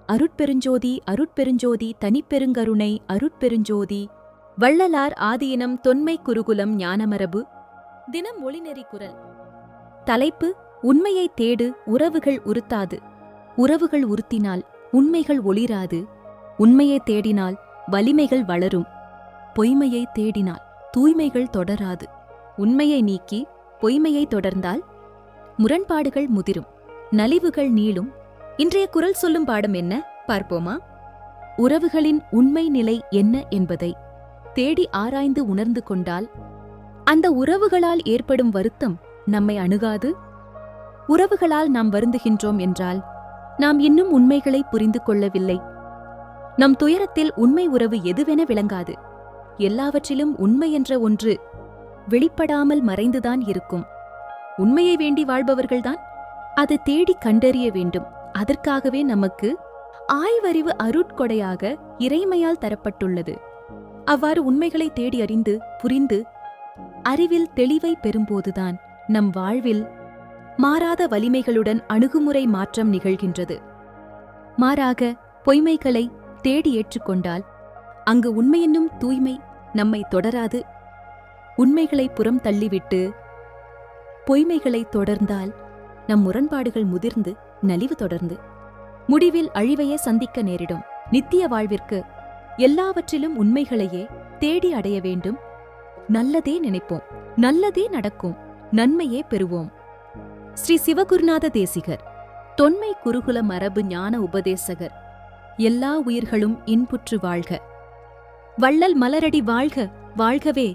அருட்பெருஞ்சோதி அருட்பெருஞ்சோதி தனிப்பெருங்கருணை அருட்பெருஞ்சோதி வள்ளலார் ஆதீனம் தொன்மை குருகுலம் ஞானமரபு தினம் ஒளிநெறி குரல். தலைப்பு: உண்மையை தேடு, உறவுகள் உறுத்தாது. உறவுகள் உறுத்தினால் உண்மைகள் ஒளிராது. உண்மையை தேடினால் வலிமைகள் வளரும். பொய்மையை தேடினால் தூய்மைகள் தொடராது. உண்மையை நீக்கி பொய்மையை தொடர்ந்தால் முரண்பாடுகள் முதிரும், நலிவுகள் நீளும். இன்றைய குரல் சொல்லும் பாடம் என்ன பார்ப்போமா? உறவுகளின் உண்மை நிலை என்ன என்பதை தேடி ஆராய்ந்து உணர்ந்து கொண்டால் அந்த உறவுகளால் ஏற்படும் வருத்தம் நம்மை அணுகாது. உறவுகளால் நாம் வருந்துகின்றோம் என்றால் நாம் இன்னும் உண்மைகளை புரிந்து கொள்ளவில்லை. நம் துயரத்தில் உண்மை உறவு எதுவென விளங்காது. எல்லாவற்றிலும் உண்மை என்ற ஒன்று வெளிப்படாமல் மறைந்துதான் இருக்கும். உண்மையை வேண்டி வாழ்பவர்கள்தான் அதை தேடி கண்டறிய வேண்டும். அதற்காகவே நமக்கு ஆய்வறிவு அருட்கொடையாக இறைமையால் தரப்பட்டுள்ளது. அவ்வாறு உண்மைகளை தேடி அறிந்து புரிந்து அறிவில் தெளிவை பெறும்போதுதான் நம் வாழ்வில் மாறாத வலிமைகளுடன் அணுகுமுறை மாற்றம் நிகழ்கின்றது. மாறாக பொய்மைகளை தேடி ஏற்றுக்கொண்டால் அங்கு உண்மையென்னும் தூய்மை நம்மை தொடராது. உண்மைகளை புறம் தள்ளிவிட்டு பொய்மைகளை தொடர்ந்தால் நம் முரண்பாடுகள் முதிர்ந்து நலிவு தொடர்ந்து முடிவில் அழிவையே சந்திக்க நேரிடும். நித்திய வாழ்விற்கு எல்லாவற்றிலும் உண்மைகளையே தேடி அடைய வேண்டும். நல்லதே நினைப்போம், நல்லதே நடக்கும், நன்மையே பெறுவோம். ஸ்ரீ சிவகுருநாத தேசிகர், தொன்மை குருகுல மரபு ஞான உபதேசகர். எல்லா உயிர்களும் இன்புற்று வாழ்க. வள்ளல் மலரடி வாழ்க, வாழ்கவே.